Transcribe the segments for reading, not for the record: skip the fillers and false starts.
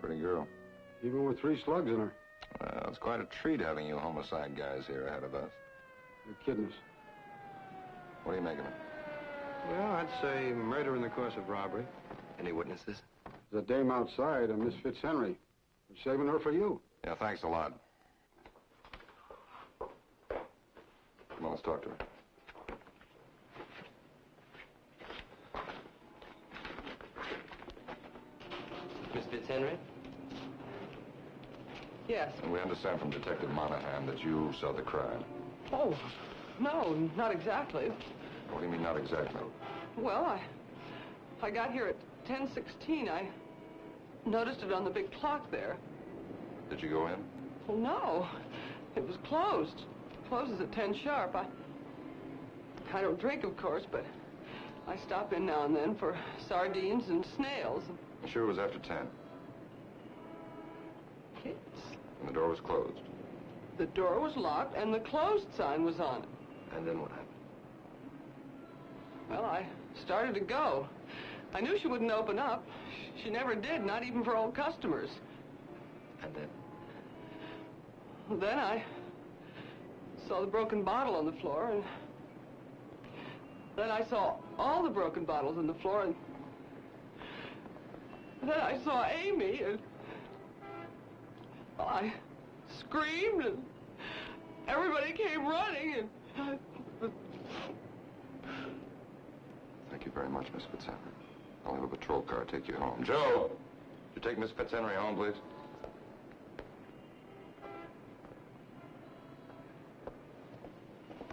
Pretty girl. Even with 3 slugs in her. Well, it's quite a treat having you homicide guys here ahead of us. You're kidding us. What do you make of it? Well, I'd say murder in the course of robbery. Any witnesses? There's a dame outside, a Miss Fitzhenry. We're saving her for you. Yeah, thanks a lot. Come on, let's talk to her. Miss Fitzhenry? Yes. And we understand from Detective Monahan that you saw the crime. Oh, no, not exactly. What do you mean, not exactly? Well, I got here at 10:16. I noticed it on the big clock there. Did you go in? Well, no, it was closed. Closes at 10 sharp. I don't drink, of course, but I stop in now and then for sardines and snails. I'm sure it was after 10. Kids. And the door was closed. The door was locked and the closed sign was on it. And then what happened? Well, I started to go. I knew she wouldn't open up. She never did, not even for old customers. And then? Then I saw the broken bottle on the floor, and then I saw all the broken bottles on the floor, and then I saw Amy, and well, I screamed, and everybody came running, and Thank you very much, Miss Fitzhenry. I'll have a patrol car take you home. Joe! You take Miss Fitzhenry home, please?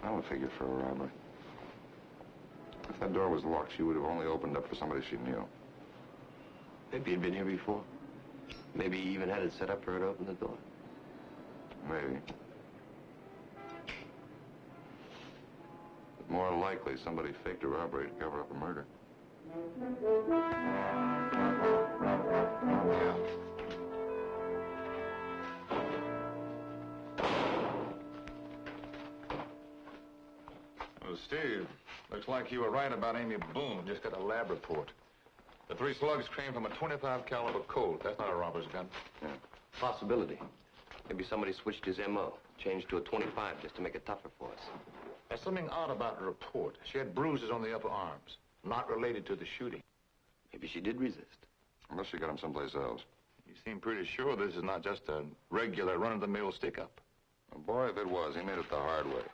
I would figure for a robbery. If that door was locked, she would have only opened up for somebody she knew. Maybe he'd been here before. Maybe he even had it set up for her to open the door. Maybe. But more likely, somebody faked a robbery to cover up a murder. Yeah. Well, Steve, looks like you were right about Amy Boone. Just got a lab report. The 3 slugs came from a .25 caliber Colt. That's not a robber's gun. Yeah. Possibility. Maybe somebody switched his M.O., changed to a .25 just to make it tougher for us. There's something odd about the report. She had bruises on the upper arms, not related to the shooting. Maybe she did resist. Unless she got him someplace else. You seem pretty sure this is not just a regular run-of-the-mill stick-up. Well, boy, if it was, he made it the hard way.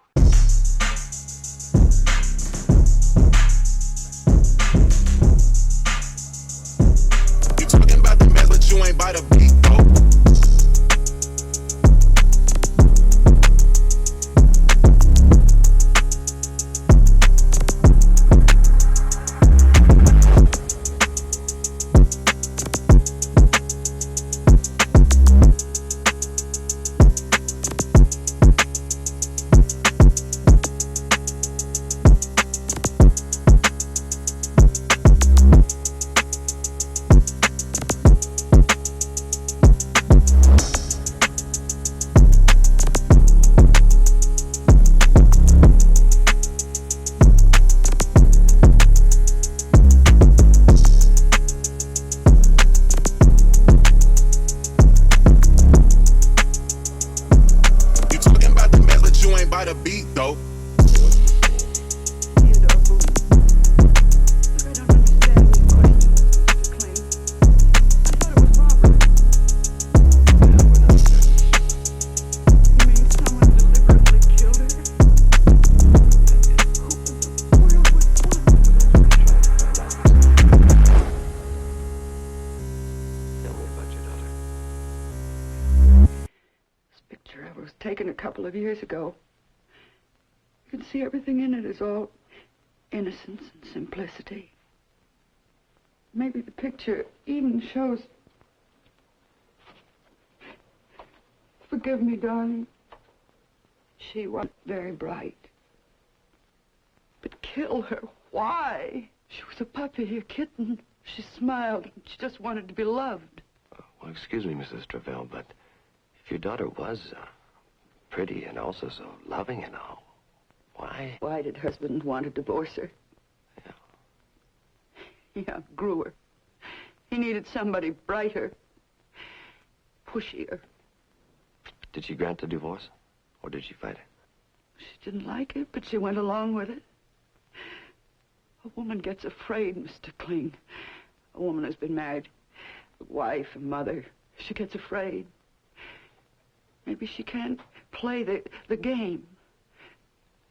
You talking about the mess, but you ain't by the beat, though. By the beat, though. Theodore Boone. Look, I don't understand these questions, Mr. Kling. I thought it was robbery. Well, we're not certain. You mean someone deliberately killed her? Who in the world would want to? Tell me about your daughter. This picture was taken a couple of years ago. You can see everything in it is all innocence and simplicity. Maybe the picture even shows Forgive me, darling. She wasn't very bright. But kill her. Why? She was a puppy, a kitten. She smiled. She just wanted to be loved. Well, excuse me, Mrs. Travell, but if your daughter was pretty and also so loving and all, why? Why did her husband want to divorce her? Yeah, grew her. He needed somebody brighter, pushier. Did she grant the divorce, or did she fight it? She didn't like it, but she went along with it. A woman gets afraid, Mr. Kling. A woman who's been married, a wife, a mother, she gets afraid. Maybe she can't play the game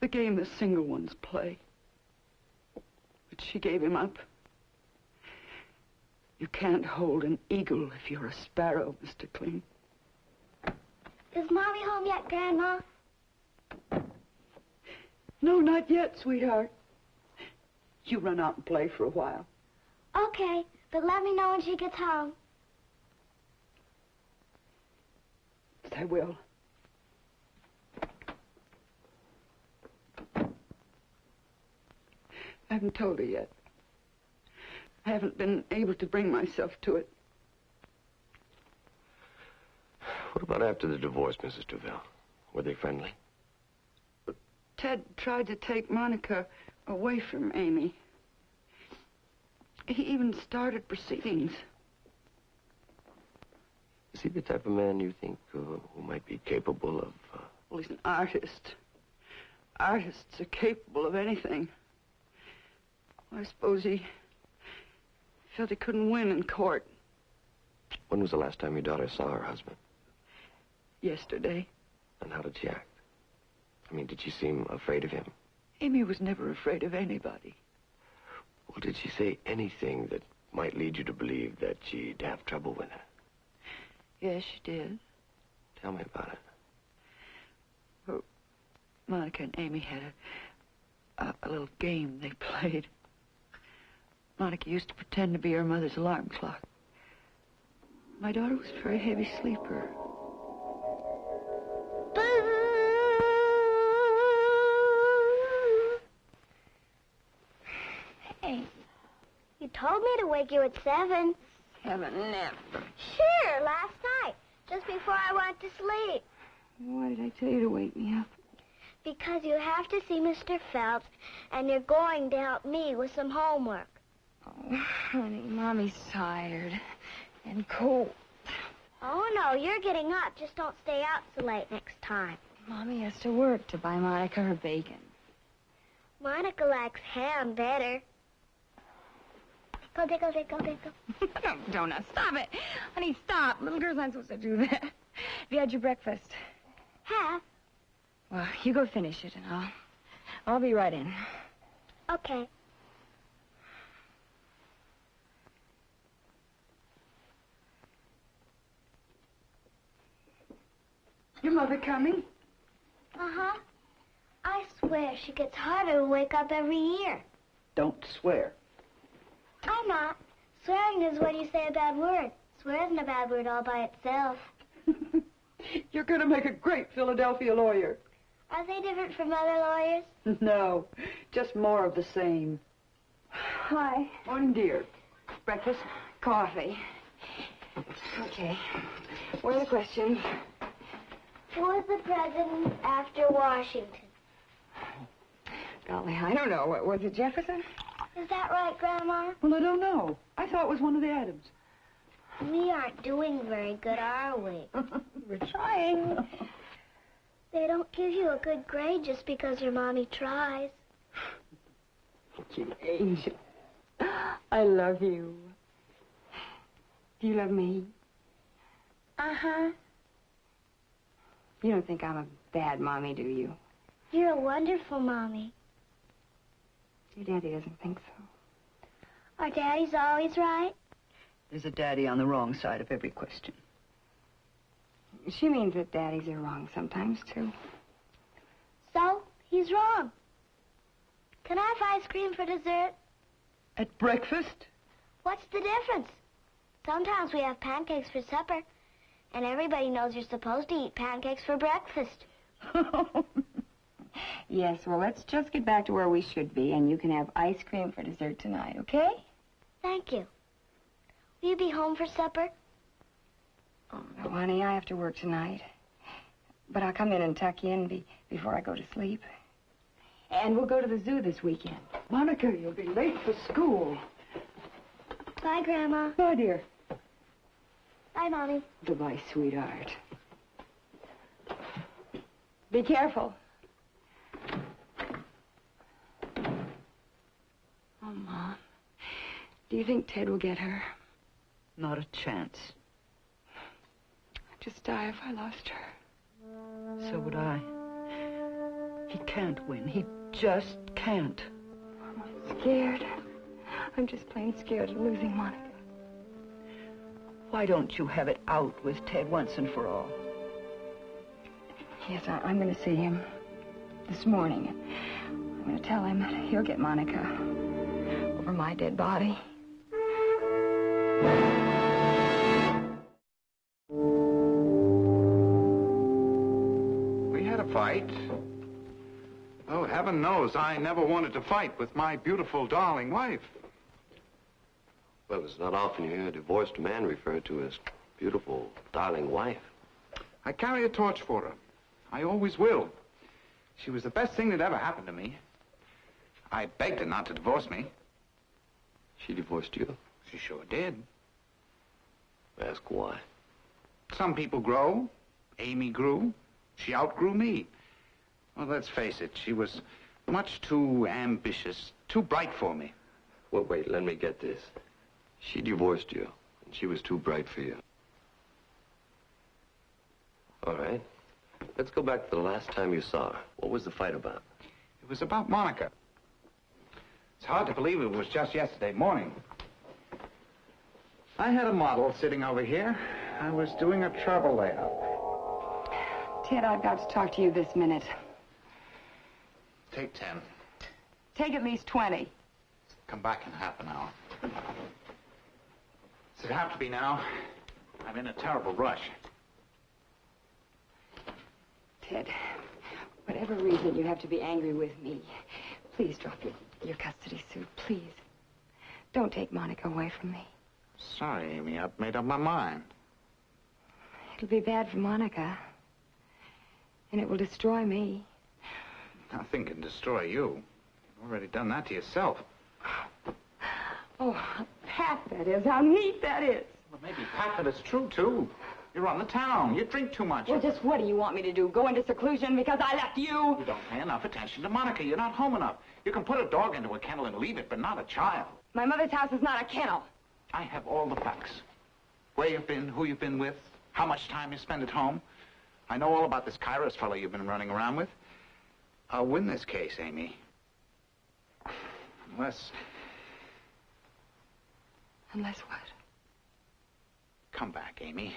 the single ones play. But she gave him up. You can't hold an eagle if you're a sparrow, Mr. Kling. Is Mommy home yet, Grandma? No, not yet, sweetheart. You run out and play for a while. Okay, but let me know when she gets home. I will. I haven't told her yet. I haven't been able to bring myself to it. What about after the divorce, Mrs. Travell? Were they friendly? Ted tried to take Monica away from Amy. He even started proceedings. Is he the type of man you think who might be capable of... Well, he's an artist. Artists are capable of anything. I suppose he felt he couldn't win in court. When was the last time your daughter saw her husband? Yesterday. And how did she act? I mean, did she seem afraid of him? Amy was never afraid of anybody. Well, did she say anything that might lead you to believe that she'd have trouble with her? Yes, she did. Tell me about it. Well, Monica and Amy had a little game they played. Monica used to pretend to be her mother's alarm clock. My daughter was a very heavy sleeper. Hey, you told me to wake you at 7. Heaven, never. Sure, last night, just before I went to sleep. Why did I tell you to wake me up? Because you have to see Mr. Phelps, and you're going to help me with some homework. Oh, honey, Mommy's tired and cold. Oh, no, you're getting up. Just don't stay out so late next time. Mommy has to work to buy Monica her bacon. Monica likes ham better. Go, tickle, tickle, tickle. No, Donut, stop it. Honey, stop. Little girls aren't supposed to do that. Have you had your breakfast? Half. Well, you go finish it, and I'll be right in. Okay. Your mother coming? Uh-huh. I swear she gets harder to wake up every year. Don't swear. I'm not. Swearing is when you say a bad word. Swear isn't a bad word all by itself. You're going to make a great Philadelphia lawyer. Are they different from other lawyers? No, just more of the same. Hi. Morning, dear. Breakfast? Coffee. Okay. What are the questions? Who was the president after Washington? Golly, I don't know. Was it Jefferson? Is that right, Grandma? Well, I don't know. I thought it was one of the Adams. We aren't doing very good, are we? We're trying. They don't give you a good grade just because your mommy tries. You angel. I love you. Do you love me? Uh-huh. You don't think I'm a bad mommy, do you? You're a wonderful mommy. Your daddy doesn't think so. Our daddy's always right. There's a daddy on the wrong side of every question. She means that daddies are wrong sometimes, too. So, he's wrong. Can I have ice cream for dessert? At breakfast? What's the difference? Sometimes we have pancakes for supper. And everybody knows you're supposed to eat pancakes for breakfast. Yes, well, let's just get back to where we should be, and you can have ice cream for dessert tonight, okay? Thank you. Will you be home for supper? Oh, no, honey, I have to work tonight. But I'll come in and tuck you in before I go to sleep. And we'll go to the zoo this weekend. Monica, you'll be late for school. Bye, Grandma. Bye, dear. Bye, Mommy. Goodbye, sweetheart. Be careful. Oh, Mom. Do you think Ted will get her? Not a chance. I'd just die if I lost her. So would I. He can't win. He just can't. I'm scared. I'm just plain scared of losing Monica. Why don't you have it out with Ted once and for all? Yes, I'm going to see him this morning. I'm going to tell him that he'll get Monica over my dead body. We had a fight. Oh, heaven knows I never wanted to fight with my beautiful, darling wife. Well, it's not often you hear a divorced man referred to as beautiful, darling wife. I carry a torch for her. I always will. She was the best thing that ever happened to me. I begged her not to divorce me. She divorced you? She sure did. Ask why. Some people grow. Amy grew. She outgrew me. Well, let's face it, she was much too ambitious, too bright for me. Well, wait, let me get this. She divorced you, and she was too bright for you. All right. Let's go back to the last time you saw her. What was the fight about? It was about Monica. It's hard to believe it was just yesterday morning. I had a model sitting over here. I was doing a travel layout. Ted, I've got to talk to you this minute. Take 10. Take at least 20. Come back in half an hour. Does it have to be now? I'm in a terrible rush. Ted, whatever reason you have to be angry with me, please drop your custody suit, please. Don't take Monica away from me. Sorry, Amy, I've made up my mind. It'll be bad for Monica. And it will destroy me. Nothing can destroy you. You've already done that to yourself. Oh, how pat that is. How neat that is. Well, maybe pat, but it's true, too. You're on the town. You drink too much. Well, just what do you want me to do? Go into seclusion because I left you? You don't pay enough attention to Monica. You're not home enough. You can put a dog into a kennel and leave it, but not a child. My mother's house is not a kennel. I have all the facts. Where you've been, who you've been with, how much time you spend at home. I know all about this Kairos fellow you've been running around with. I'll win this case, Amy. Unless... Unless what? Come back, Amy.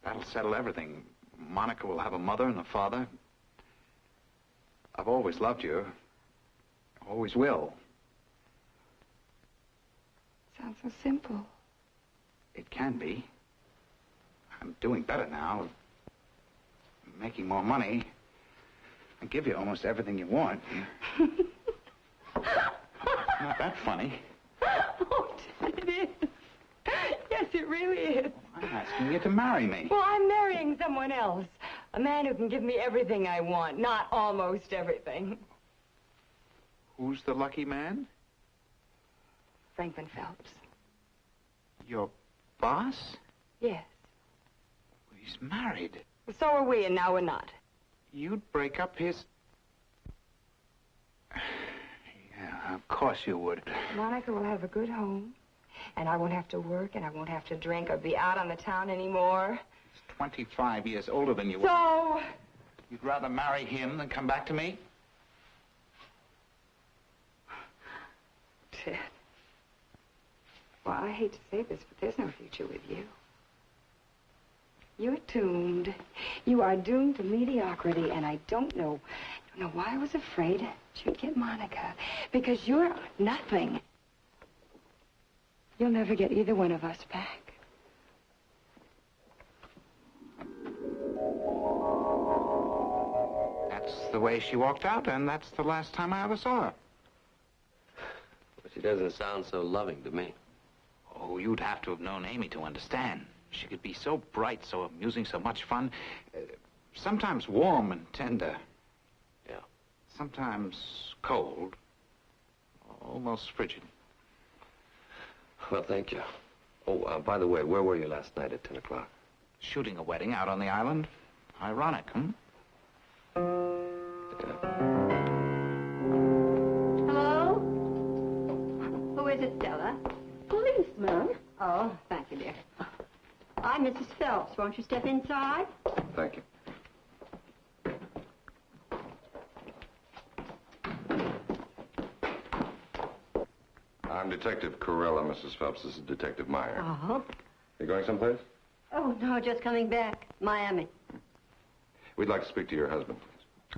That'll settle everything. Monica will have a mother and a father. I've always loved you. Always will. Sounds so simple. It can be. I'm doing better now. I'm making more money. I give you almost everything you want. Not that funny. Oh, it is. Yes, it really is. I'm asking you to marry me. Well, I'm marrying someone else. A man who can give me everything I want, not almost everything. Who's the lucky man? Franklin Phelps. Your boss? Yes. He's married. Well, so are we, and now we're not. You'd break up his... Yeah, of course you would. Monica will have a good home, and I won't have to work, and I won't have to drink or be out on the town anymore. He's 25 years older than you. So? You'd rather marry him than come back to me? Ted. Well, I hate to say this, but there's no future with you. You're doomed. You are doomed to mediocrity, and I don't know why I was afraid you'd get Monica. Because you're nothing. You'll never get either one of us back. the way she walked out, and that's the last time I ever saw her. But she doesn't sound so loving to me. Oh, you'd have to have known Amy to understand. She could be so bright, so amusing, so much fun. Sometimes warm and tender. Yeah. Sometimes cold. Almost frigid. Well, thank you. Oh, by the way, where were you last night at 10 o'clock? Shooting a wedding out on the island. Ironic, hmm? Hello? Who is it, Stella? Policeman? Oh, thank you, dear. I'm Mrs. Phelps. Won't you step inside? Thank you. I'm Detective Corella, Mrs. Phelps. This is Detective Meyer. Oh. You going someplace? Oh, no, just coming back. Miami. We'd like to speak to your husband, please.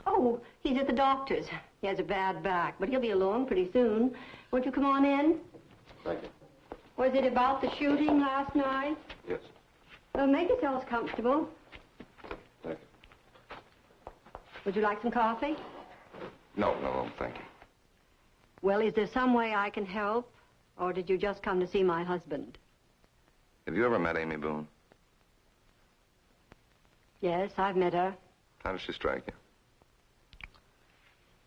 Oh, he's at the doctor's. He has a bad back, but he'll be alone pretty soon. Won't you come on in? Thank you. Was it about the shooting last night? Yes. Make yourselves comfortable. Thank you. Would you like some coffee? No, thank you. Well, is there some way I can help? Or did you just come to see my husband? Have you ever met Amy Boone? Yes, I've met her. How does she strike you?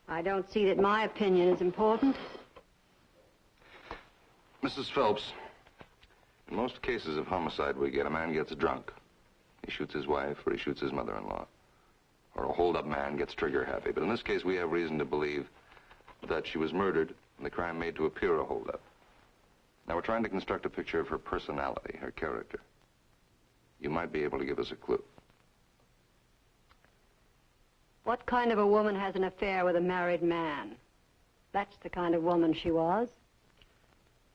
I don't see that my opinion is important. Mrs. Phelps, in most cases of homicide we get, a man gets drunk. He shoots his wife, or he shoots his mother-in-law. Or a hold-up man gets trigger-happy. But in this case, we have reason to believe that she was murdered and the crime made to appear a hold-up. Now, we're trying to construct a picture of her personality, her character. You might be able to give us a clue. What kind of a woman has an affair with a married man? That's the kind of woman she was.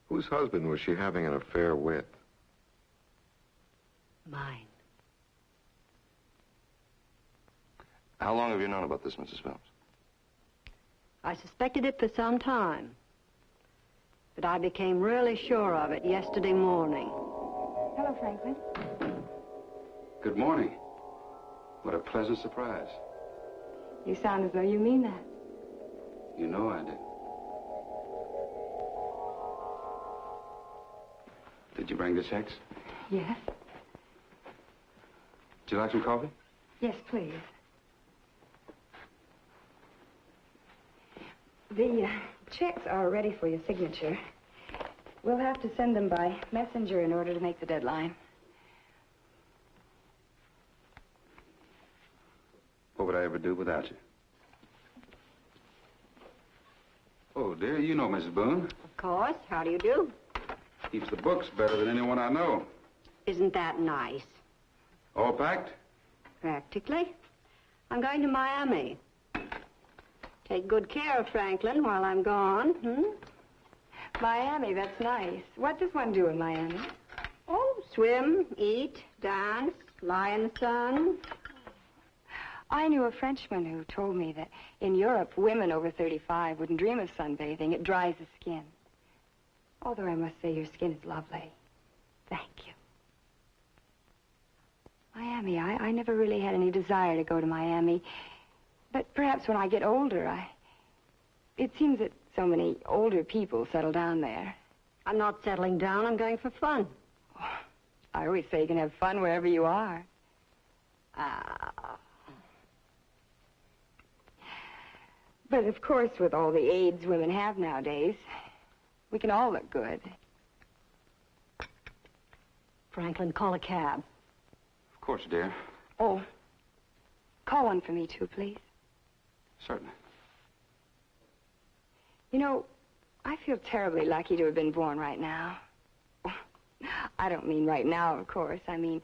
Whose husband was she having an affair with? Mine. How long have you known about this, Mrs. Phelps? I suspected it for some time. But I became really sure of it yesterday morning. Hello, Franklin. Good morning. What a pleasant surprise. You sound as though you mean that. You know I did. Did you bring the checks? Yes? Would you like some coffee? Yes, please. The checks are ready for your signature. We'll have to send them by messenger in order to make the deadline. What would I ever do without you? Oh, dear, you know Mrs. Boone. Of course. How do you do? Keeps the books better than anyone I know. Isn't that nice? All packed? Practically. I'm going to Miami. Take good care of Franklin while I'm gone, Miami, that's nice. What does one do in Miami? Oh, swim, eat, dance, lie in the sun. I knew a Frenchman who told me that in Europe, women over 35 wouldn't dream of sunbathing. It dries the skin. Although I must say your skin is lovely. Thank you. Miami, I never really had any desire to go to Miami. But perhaps when I get older, it seems that so many older people settle down there. I'm not settling down. I'm going for fun. Oh, I always say you can have fun wherever you are. But of course, with all the aids women have nowadays, we can all look good. Franklin, call a cab. Of course, dear. Oh, call one for me, too, please. Certainly. You know, I feel terribly lucky to have been born right now. I don't mean right now, of course. I mean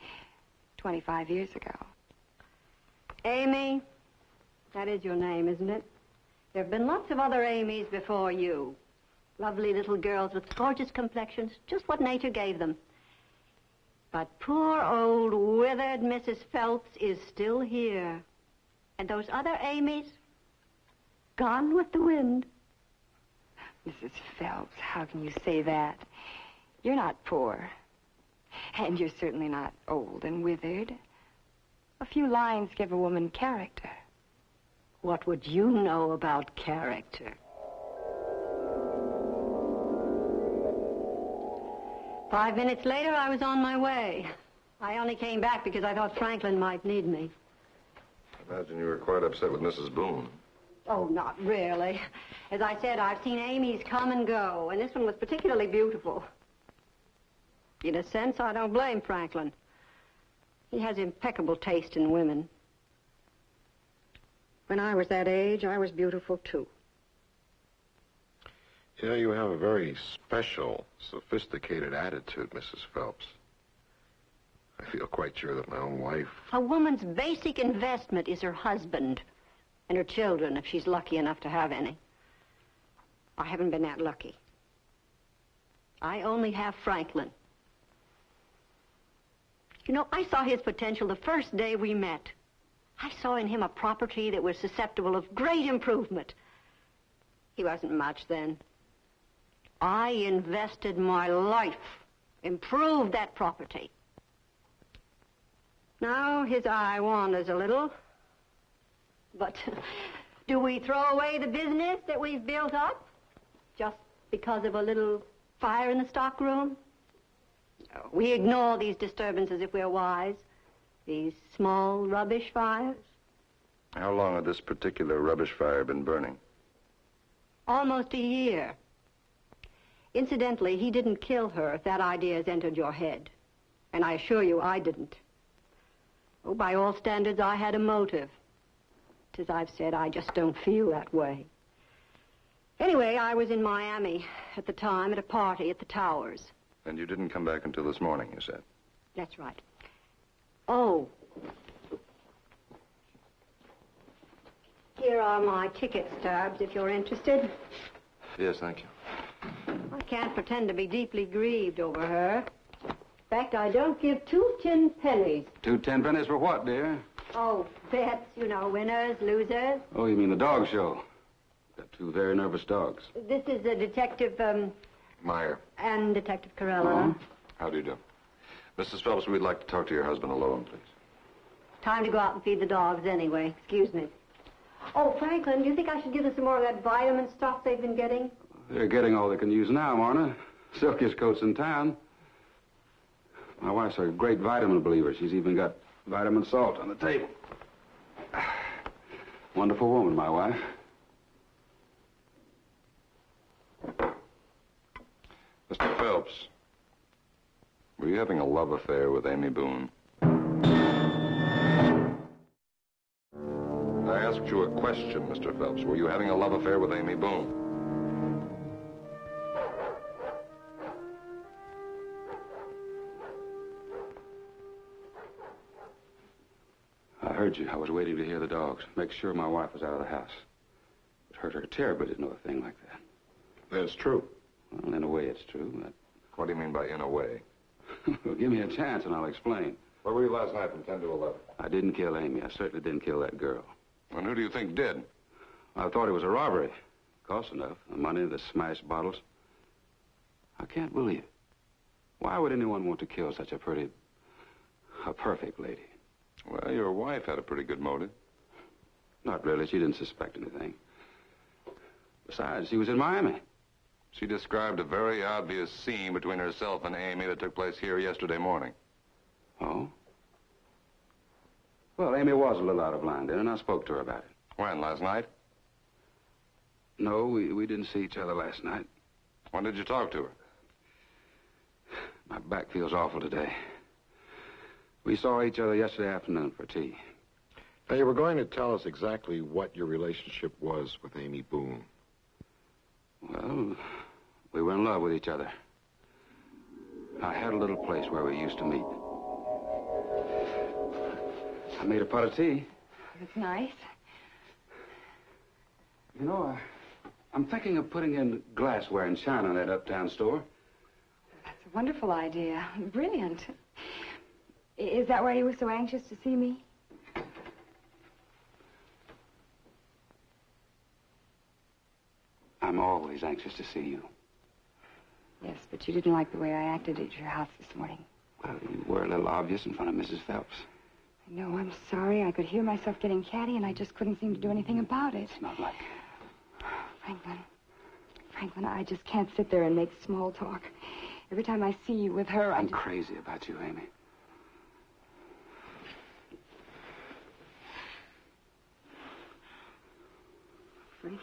25 years ago. Amy, that is your name, isn't it? There have been lots of other Amys before you. Lovely little girls with gorgeous complexions, just what nature gave them. But poor old withered Mrs. Phelps is still here. And those other Amys, gone with the wind. Mrs. Phelps, how can you say that? You're not poor. And you're certainly not old and withered. A few lines give a woman character. What would you know about character? Five minutes later, I was on my way. I only came back because I thought Franklin might need me. I imagine you were quite upset with Mrs. Boone. Oh, not really. As I said, I've seen Amy's come and go, and this one was particularly beautiful. In a sense, I don't blame Franklin. He has impeccable taste in women. When I was that age, I was beautiful, too. You know, you have a very special, sophisticated attitude, Mrs. Phelps. I feel quite sure that my own wife... A woman's basic investment is her husband and her children, if she's lucky enough to have any. I haven't been that lucky. I only have Franklin. You know, I saw his potential the first day we met. I saw in him a property that was susceptible of great improvement. He wasn't much then. I invested my life, improved that property. Now his eye wanders a little. But do we throw away the business that we've built up just because of a little fire in the stockroom? No, we ignore these disturbances if we're wise. These small rubbish fires. How long had this particular rubbish fire been burning? Almost a year. Incidentally, he didn't kill her if that idea has entered your head. And I assure you, I didn't. Oh, by all standards, I had a motive. But as I've said, I just don't feel that way. Anyway, I was in Miami at the time at a party at the Towers. And you didn't come back until this morning, you said? That's right. Oh. Here are my ticket stubs, if you're interested. Yes, thank you. I can't pretend to be deeply grieved over her. In fact, I don't give 2 10 pennies. 2 10 pennies for what, dear? Oh, bets, you know, winners, losers. Oh, you mean the dog show? Got 2 very nervous dogs. This is the Detective, Meyer. and Detective Corella. How do you do? Mrs. Phelps, we'd like to talk to your husband alone, please. Time to go out and feed the dogs anyway. Excuse me. Oh, Franklin, do you think I should give them some more of that vitamin stuff they've been getting? They're getting all they can use now, Marna. Silkiest coats in town. My wife's a great vitamin believer. She's even got vitamin salt on the table. Wonderful woman, my wife. Mr. Phelps, were you having a love affair with Amy Boone? I asked you a question, Mr. Phelps. Were you having a love affair with Amy Boone? I heard you. I was waiting to hear the dogs. Make sure my wife was out of the house. It hurt her terribly to know a thing like that. That's true. Well, in a way, it's true, but... What do you mean by in a way? Well, give me a chance and I'll explain. Where were you last night from 10 to 11? I didn't kill Amy. I certainly didn't kill that girl. And who do you think did? I thought it was a robbery. Cost enough. The money, the smashed bottles. I can't believe it. Why would anyone want to kill such a perfect lady? Well, your wife had a pretty good motive. Not really. She didn't suspect anything. Besides, she was in Miami. She described a very obvious scene between herself and Amy that took place here yesterday morning. Oh? Well, Amy was a little out of line then, and I spoke to her about it. When, last night? No, we didn't see each other last night. When did you talk to her? My back feels awful today. We saw each other yesterday afternoon for tea. Now, you were going to tell us exactly what your relationship was with Amy Boone. Well, we were in love with each other. I had a little place where we used to meet. I made a pot of tea. It's nice. You know, I'm thinking of putting in glassware and china in that uptown store. That's a wonderful idea. Brilliant. Is that why you were so anxious to see me? I'm always anxious to see you. Yes, but you didn't like the way I acted at your house this morning. Well, you were a little obvious in front of Mrs. Phelps. No, I'm sorry. I could hear myself getting catty, and I just couldn't seem to do anything about it. It's not like... Franklin, I just can't sit there and make small talk. Every time I see you with her, I'm crazy about you, Amy. Franklin,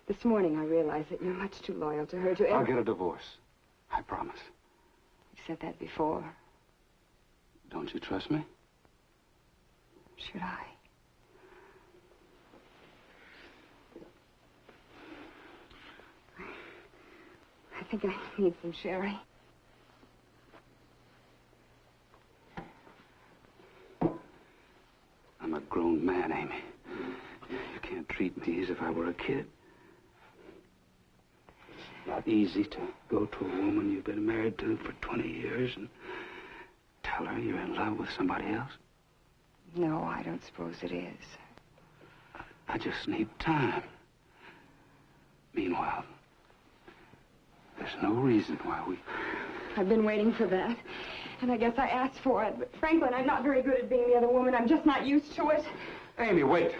this morning I realized that you're much too loyal to her to ever... I'll get a divorce. I promise. You said that before. Don't you trust me? Should I? I think I need some sherry. I'm a grown man, Amy. You can't treat me as if I were a kid. It's not easy to go to a woman you've been married to for 20 years and tell her you're in love with somebody else. No, I don't suppose it is. I just need time. Meanwhile, there's no reason why we... I've been waiting for that, and I guess I asked for it. But Franklin, I'm not very good at being the other woman. I'm just not used to it. Amy, wait.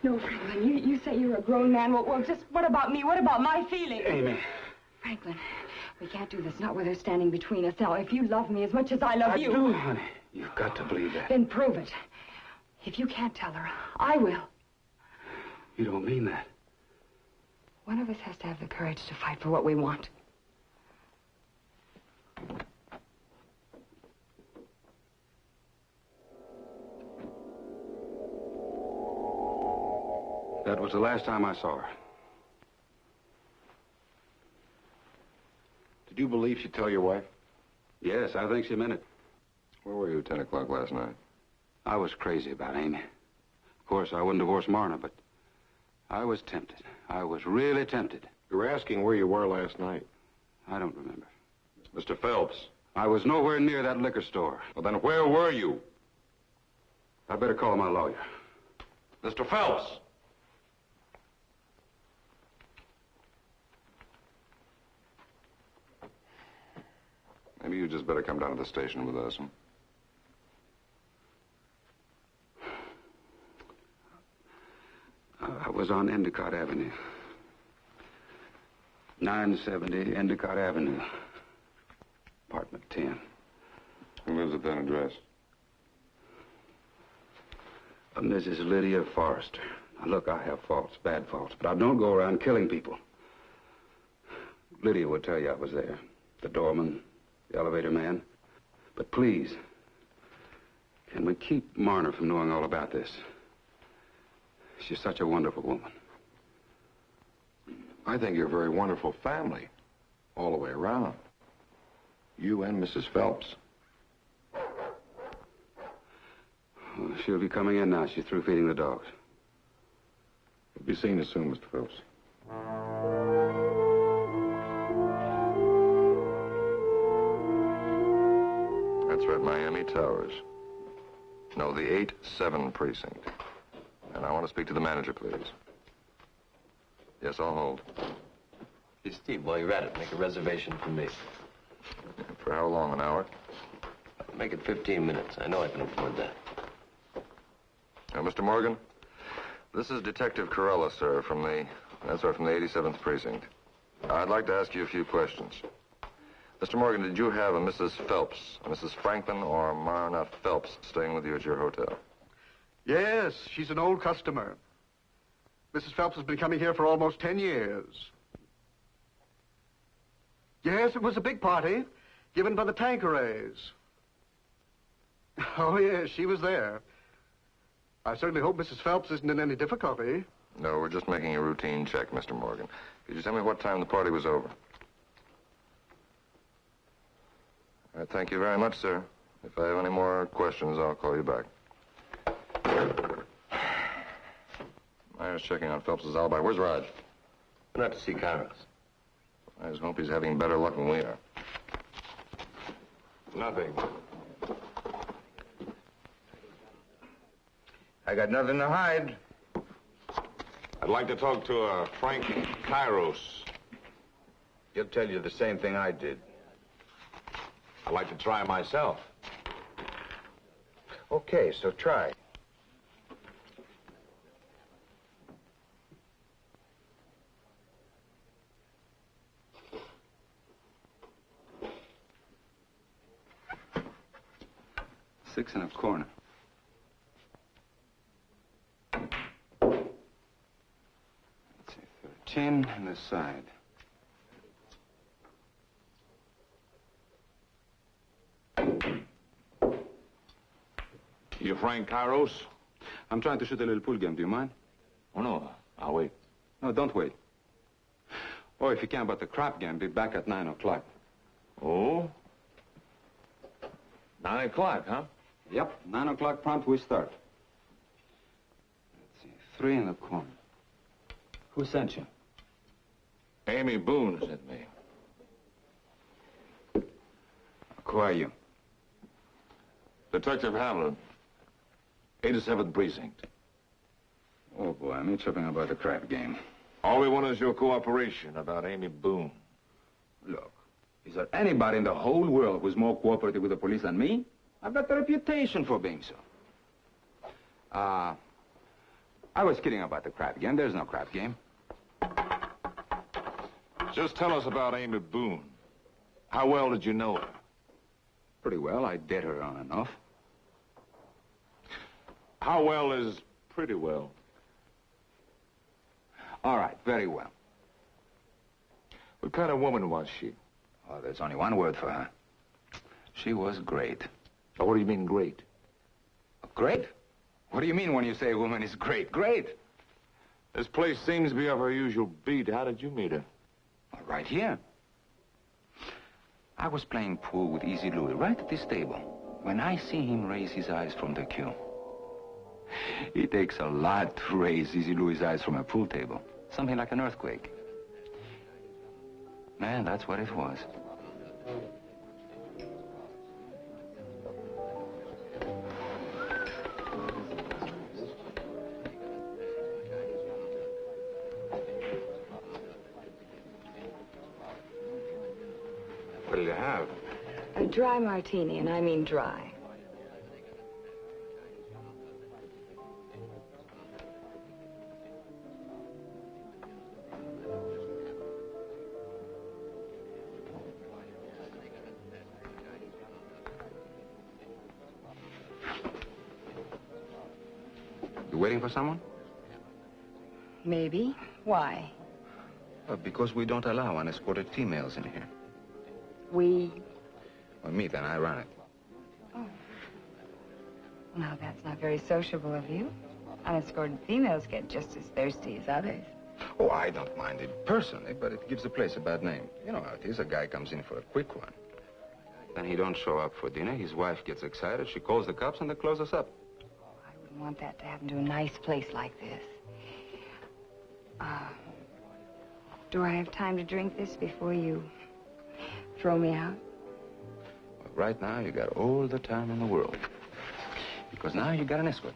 No, Franklin, you say you're a grown man. Well, just what about me? What about my feelings? Amy. Franklin, we can't do this, not with her standing between us. Now, if you love me as much as I love you... I do, honey. You've got to believe that. Then prove it. If you can't tell her, I will. You don't mean that. One of us has to have the courage to fight for what we want. That was the last time I saw her. Did you believe she'd tell your wife? Yes, I think she meant it. Where were you at 10 o'clock last night? I was crazy about Amy. Of course, I wouldn't divorce Marna, but I was tempted. I was really tempted. You were asking where you were last night. I don't remember. Mr. Phelps. I was nowhere near that liquor store. Well, then where were you? I better call my lawyer. Mr. Phelps! Maybe you just better come down to the station with us. I was on Endicott Avenue. 970 Endicott Avenue. Apartment 10. Who lives at that address? Mrs. Lydia Forrester. Now, look, I have faults, bad faults, but I don't go around killing people. Lydia would tell you I was there. The doorman, the elevator man. But please, can we keep Marna from knowing all about this? She's such a wonderful woman. I think you're a very wonderful family, all the way around. You and Mrs. Phelps. Well, she'll be coming in now. She's through feeding the dogs. You'll be seen as soon, Mr. Phelps. That's right, Miami Towers. No, the 8-7 precinct. And I want to speak to the manager, please. Yes, I'll hold. Hey, Steve, while you're at it, make a reservation for me. For how long, an hour? Make it 15 minutes. I know I can afford that. Mr. Morgan, this is Detective Corella, sir, from the 87th precinct. I'd like to ask you a few questions. Mr. Morgan, did you have a Mrs. Phelps, a Mrs. Franklin, or Marna Phelps staying with you at your hotel? Yes, she's an old customer. Mrs. Phelps has been coming here for almost 10 years. Yes, it was a big party, given by the Tanquerays. Oh, yes, she was there. I certainly hope Mrs. Phelps isn't in any difficulty. No, we're just making a routine check, Mr. Morgan. Could you tell me what time the party was over? All right, thank you very much, sir. If I have any more questions, I'll call you back. Myers checking on Phelps' alibi. Where's Raj? Went out to see Kairos. I just hope he's having better luck than we are. Nothing. I got nothing to hide. I'd like to talk to Frank Kairos. He'll tell you the same thing I did. I'd like to try myself. Okay, so try. Six and a corner. Let's see, 13 on this side. You Frank Kairos? I'm trying to shoot a little pool game. Do you mind? Oh, no. I'll wait. No, don't wait. Or if you can about the crap game, be back at 9 o'clock. Oh? 9 o'clock, huh? Yep, 9 o'clock prompt, we start. Let's see, 3 in the corner. Who sent you? Amy Boone sent me. Who are you? Detective Hamlin. 87th Precinct. Oh, boy, I'm tripping about the crap game. All we want is your cooperation about Amy Boone. Look, is there anybody in the whole world who's more cooperative with the police than me? I've got a reputation for being so. I was kidding about the crap game. There's no crap game. Just tell us about Amy Boone. How well did you know her? Pretty well. I did her on and off. How well is pretty well? All right, very well. What kind of woman was she? Oh, there's only one word for her. She was great. Oh, what do you mean, great? Great? What do you mean when you say a woman is great? Great! This place seems to be off her usual beat. How did you meet her? Right here. I was playing pool with Easy Louie right at this table when I see him raise his eyes from the cue. It takes a lot to raise Easy Louie's eyes from a pool table. Something like an earthquake. Man, that's what it was. What do you have? A dry martini, and I mean dry. You waiting for someone? Maybe. Why? Because we don't allow unescorted females in here. We... Well, me, then. I run it. Oh. Now, that's not very sociable of you. Unescorted females get just as thirsty as others. Oh, I don't mind it personally, but it gives the place a bad name. You know how it is. A guy comes in for a quick one. Then he don't show up for dinner. His wife gets excited. She calls the cops, and they close us up. I wouldn't want that to happen to a nice place like this. Do I have time to drink this before you throw me out? Well, right now, you got all the time in the world. Because now you got an escort.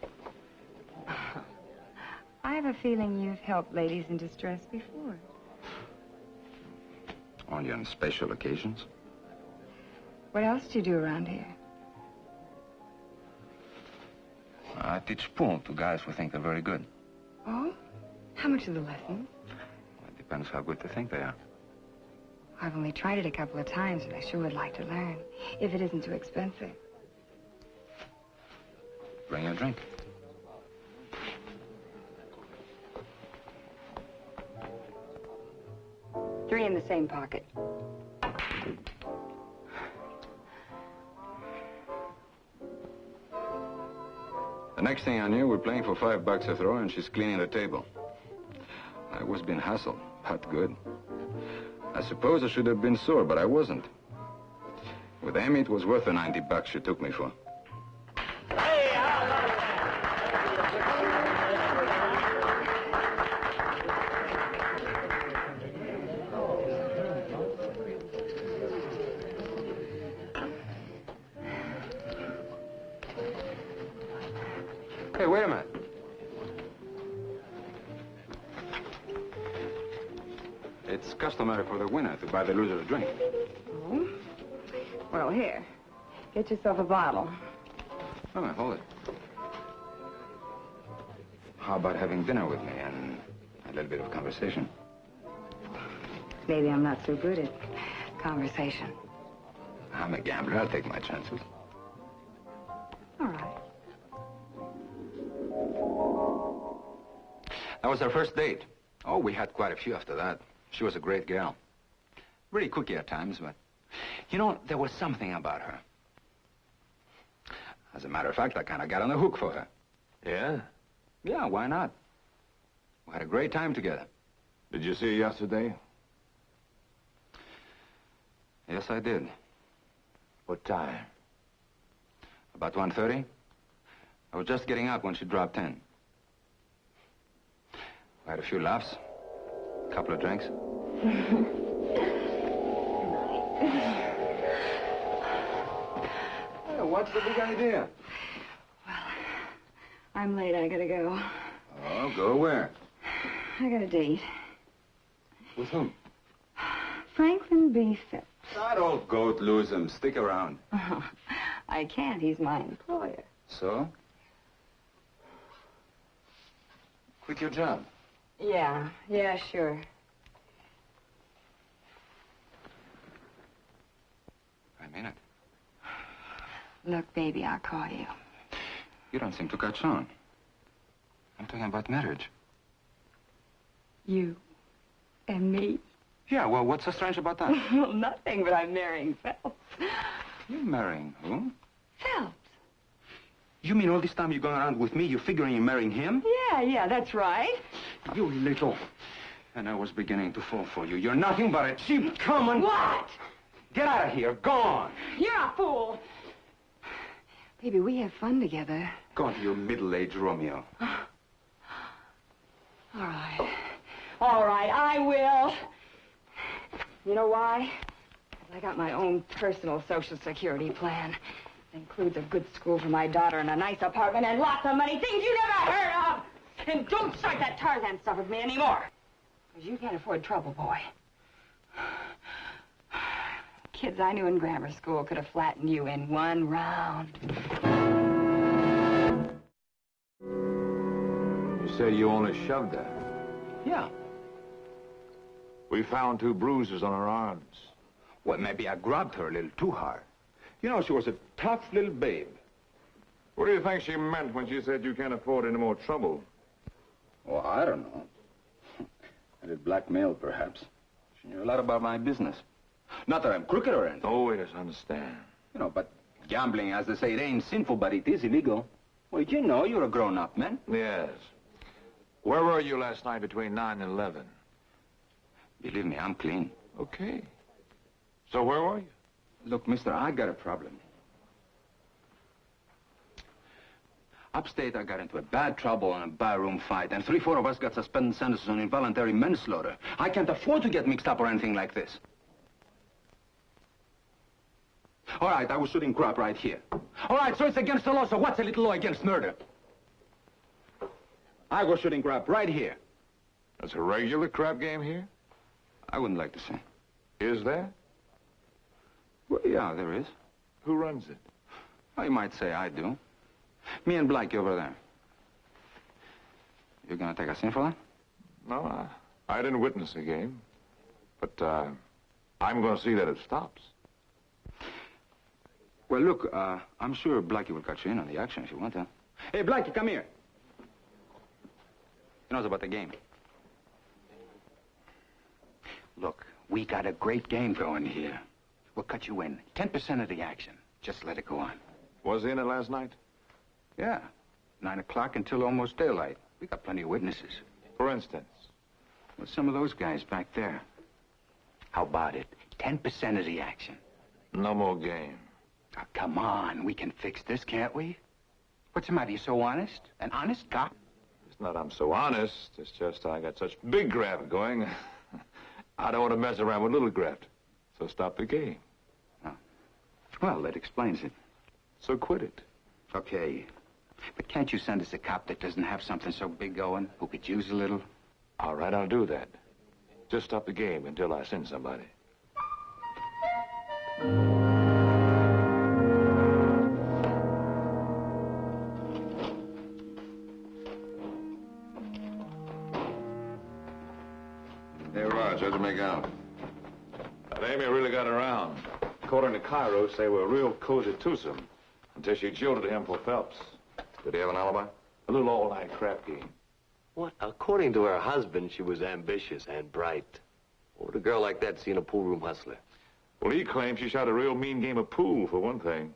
I have a feeling you've helped ladies in distress before. Only on special occasions. What else do you do around here? I teach pool to guys who think they're very good. Oh? How much are the lessons? Well, it depends how good they think they are. I've only tried it a couple of times, but I sure would like to learn. If it isn't too expensive. Bring your drink. Three in the same pocket. The next thing I knew, we're playing for $5 a throw, and she's cleaning the table. I was being hassled, but good. I suppose I should have been sore, but I wasn't. With Amy, it was worth the $90 she took me for. Hey, wait a minute. It's customary for the winner to buy the loser a drink. Oh? Well, here. Get yourself a bottle. Oh, hold it. How about having dinner with me and a little bit of conversation? Maybe I'm not so good at conversation. I'm a gambler. I'll take my chances. All right. That was our first date. Oh, we had quite a few after that. She was a great gal. Really quickie at times, but... You know, there was something about her. As a matter of fact, I kind of got on the hook for her. Yeah? Yeah, why not? We had a great time together. Did you see her yesterday? Yes, I did. What time? About 1:30. I was just getting up when she dropped in. We had a few laughs, a couple of drinks. Hey, what's the big idea? Well, I'm late. I gotta go. Oh, go where? I got a date. With whom? Franklin B. Phipps. That old goat lose him. Stick around. I can't. He's my employer. So? Quit your job. Yeah, sure. I mean it. Look, baby, I'll call you. You don't seem to catch on. I'm talking about marriage. You and me? Yeah, well, what's so strange about that? Well, nothing, but I'm marrying Phelps. You're marrying who? Phelps? You mean all this time you're going around with me, you're figuring you're marrying him? Yeah, that's right. You little. And I was beginning to fall for you. You're nothing but a cheap common... What? Get out of here. Gone. You're a fool. Baby, we have fun together. Go on to your middle-aged Romeo. All right, I will. You know why? 'Cause I got my own personal Social Security plan. It includes a good school for my daughter and a nice apartment and lots of money, things you never heard of. And don't start that Tarzan stuff with me anymore. Because you can't afford trouble, boy. Kids I knew in grammar school could have flattened you in one round. You said you only shoved her. Yeah. We found 2 bruises on her arms. Well, maybe I grabbed her a little too hard. You know, she was a tough little babe. What do you think she meant when she said you can't afford any more trouble? Well, I don't know. I did blackmail, perhaps. She knew a lot about my business. Not that I'm crooked or anything. Oh, we just understand. You know, but gambling, as they say, it ain't sinful, but it is illegal. Well, you know, you're a grown-up man. Yes. Where were you last night between 9 and 11? Believe me, I'm clean. Okay. So where were you? Look, mister, I got a problem. Upstate, I got into a bad trouble in a barroom fight, and 3-4 of us got suspended sentences on involuntary manslaughter. I can't afford to get mixed up or anything like this. All right, I was shooting crap right here. All right, so it's against the law, so what's a little law against murder? I was shooting crap right here. That's a regular crap game here? I wouldn't like to say. Is there? Well, yeah, there is. Who runs it? Well, you might say I do. Me and Blackie over there. You gonna take us in for that? No, I didn't witness the game. But, I'm gonna see that it stops. Well, look, I'm sure Blackie will cut you in on the action if you want to. Hey, Blackie, come here. He knows about the game. Look, we got a great game going here. We'll cut you in. 10% of the action. Just let it go on. Was he in it last night? Yeah. 9 o'clock until almost daylight. We got plenty of witnesses. For instance? Well, some of those guys back there. How about it? 10% of the action. No more game. Oh, come on. We can fix this, can't we? What's the matter? You so honest? An honest cop? It's not I'm so honest. It's just I got such big graft going. I don't want to mess around with little graft. So stop the game. Oh. Well, that explains it. So quit it. Okay. But can't you send us a cop that doesn't have something so big going, who could use a little? All right, I'll do that. Just stop the game until I send somebody. How'd you make out? That Amy really got around. According to Kairos, they were a real cozy twosome until she jilted him for Phelps. Did he have an alibi? A little all-night crap game. What? According to her husband, she was ambitious and bright. What would a girl like that see in a pool room hustler? Well, he claims she shot a real mean game of pool, for one thing.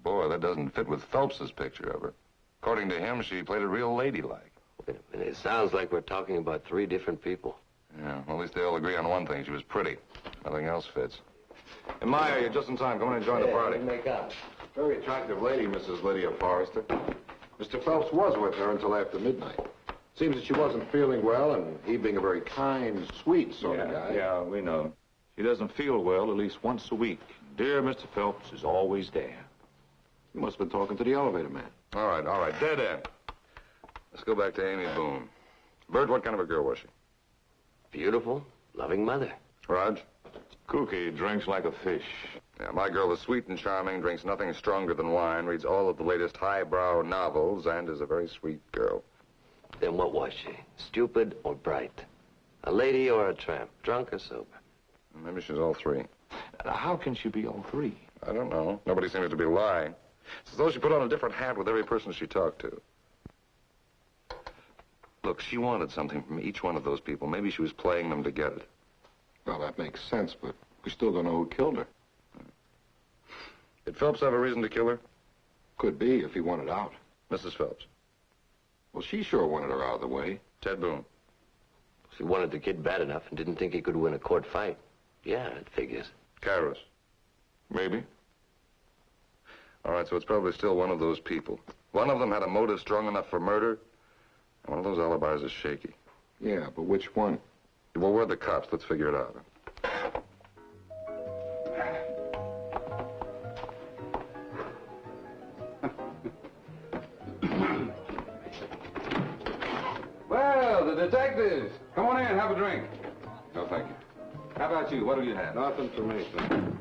Boy, that doesn't fit with Phelps's picture of her. According to him, she played it real ladylike. Wait a minute. It sounds like we're talking about three different people. Yeah, well, at least they all agree on one thing. She was pretty. Nothing else fits. And Maya, you're just in time. Come in and join the party. Make out. Very attractive lady, Mrs. Lydia Forrester. Mr. Phelps was with her until after midnight. Seems that she wasn't feeling well, and he being a very kind, sweet sort of guy. Yeah, we know. She doesn't feel well at least once a week. Dear Mr. Phelps is always there. You must have been talking to the elevator man. All right. Dead end. Let's go back to Amy Boone. Bert, what kind of a girl was she? Beautiful, loving mother. Raj? Kooky, drinks like a fish. Yeah, my girl is sweet and charming, drinks nothing stronger than wine, reads all of the latest highbrow novels, and is a very sweet girl. Then what was she? Stupid or bright? A lady or a tramp? Drunk or sober? Maybe she's all three. How can she be all three? I don't know. Nobody seems to be lying. It's as though she put on a different hat with every person she talked to. Look, she wanted something from each one of those people. Maybe she was playing them to get it. Well, that makes sense, but we still don't know who killed her. Did Phelps have a reason to kill her? Could be, if he wanted out. Mrs. Phelps. Well, she sure wanted her out of the way. Ted Boone. She wanted the kid bad enough and didn't think he could win a court fight. Yeah, it figures. Kairos. Maybe. All right, so it's probably still one of those people. One of them had a motive strong enough for murder, and one of those alibis is shaky. Yeah, but which one? Well, we're the cops. Let's figure it out. Well, the detectives. Come on in, have a drink. No, thank you. How about you? What do you have? Nothing for me, sir.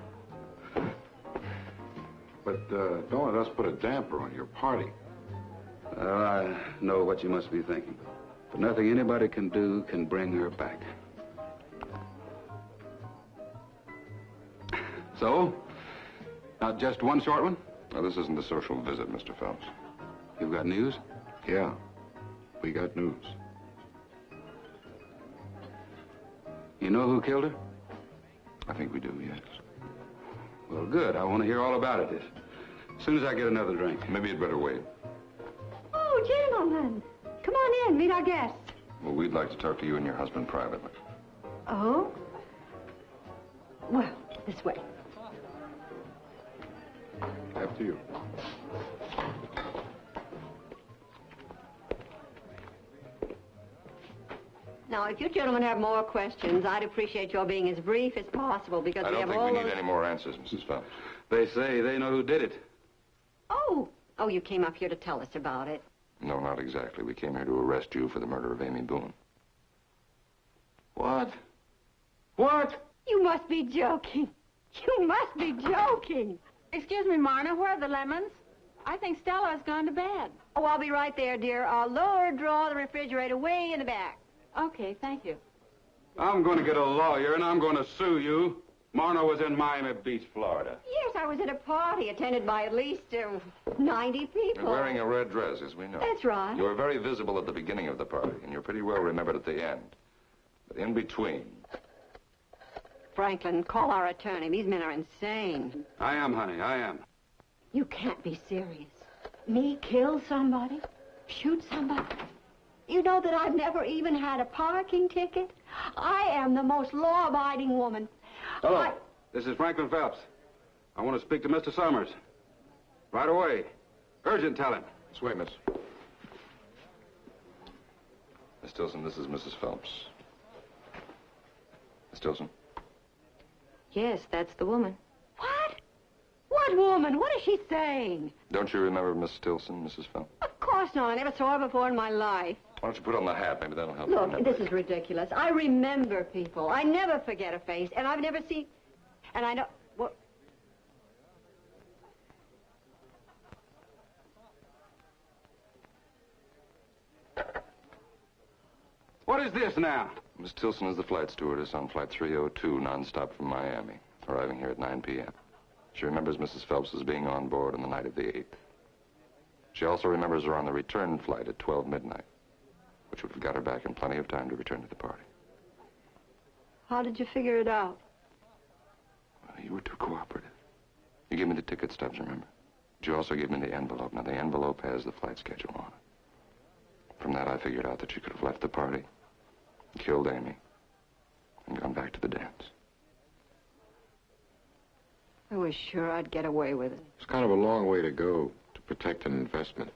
But don't let us put a damper on your party. I know what you must be thinking. But nothing anybody can do can bring her back. So, not just one short one? Now, this isn't a social visit, Mr. Phelps. You've got news? Yeah, we got news. You know who killed her? I think we do, yes. Well, good. I want to hear all about it as soon as I get another drink. Maybe you'd better wait. Oh, gentlemen. Come on in, meet our guests. Well, we'd like to talk to you and your husband privately. Oh? Well, this way. After you. Now, if you gentlemen have more questions, I'd appreciate your being as brief as possible because I we don't have think all we those... need any more answers, Mrs. Phelps. They say they know who did it. Oh, you came up here to tell us about it. No, not exactly. We came here to arrest you for the murder of Amy Boone. What? What? You must be joking. You must be joking. Excuse me, Marna, where are the lemons? I think Stella's gone to bed. Oh, I'll be right there, dear. Lower drawer of the refrigerator way in the back. Okay, thank you. I'm going to get a lawyer, and I'm going to sue you. Marna was in Miami Beach, Florida. Yes, I was at a party attended by at least 90 people. You're wearing a red dress, as we know. That's right. You were very visible at the beginning of the party, and you're pretty well remembered at the end. But in between... Franklin, call our attorney. These men are insane. I am, honey, I am. You can't be serious. Me kill somebody? Shoot somebody? You know that I've never even had a parking ticket? I am the most law-abiding woman. Hello, this is Franklin Phelps. I want to speak to Mr. Summers. Right away. Urgent, tell him. This way, miss. Miss Tilson, this is Mrs. Phelps. Miss Tilson? Yes, that's the woman. What? What woman? What is she saying? Don't you remember Miss Tilson, Mrs. Phelps? Of course not. I never saw her before in my life. Why don't you put on the hat? Maybe that'll help you Look, remember. this is ridiculous. I remember people. I never forget a face, and I've never seen... And I know... What? What is this now? Miss Tilson is the flight stewardess on Flight 302, nonstop from Miami, arriving here at 9 p.m. She remembers Mrs. Phelps as being on board on the night of the 8th. She also remembers her on the return flight at 12 midnight, which would have got her back in plenty of time to return to the party. How did you figure it out? Well, you were too cooperative. You gave me the ticket stubs, remember? But you also gave me the envelope. Now, the envelope has the flight schedule on it. From that, I figured out that she could have left the party, killed Amy, and gone back to the dance. I was sure I'd get away with it. It's kind of a long way to go to protect an investment.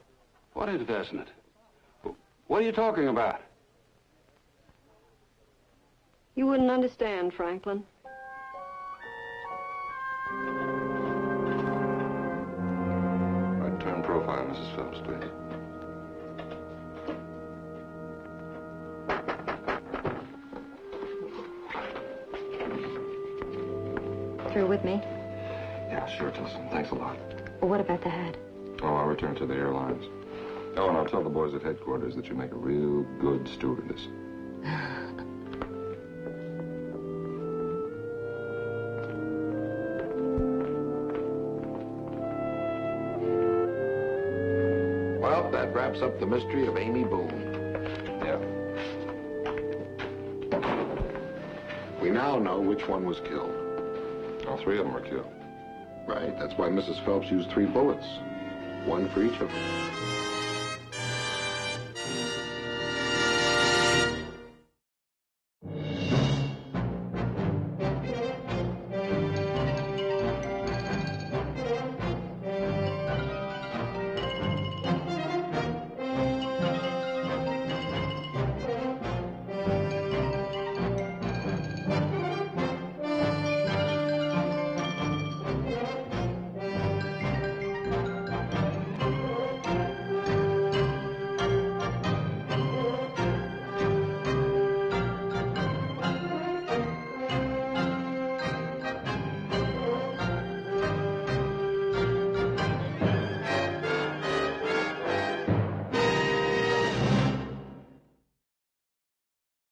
What investment? What are you talking about? You wouldn't understand, Franklin. Right turn profile, Mrs. Phelps, please. Through with me? Yeah, sure, Tilson. Thanks a lot. Well, what about the hat? Oh, I'll return to the airlines. Oh, and I'll tell the boys at headquarters that you make a real good stewardess. Well, that wraps up the mystery of Amy Boone. Yeah. We now know which one was killed. All three of them were killed. Right, that's why Mrs. Phelps used 3 bullets. One for each of them.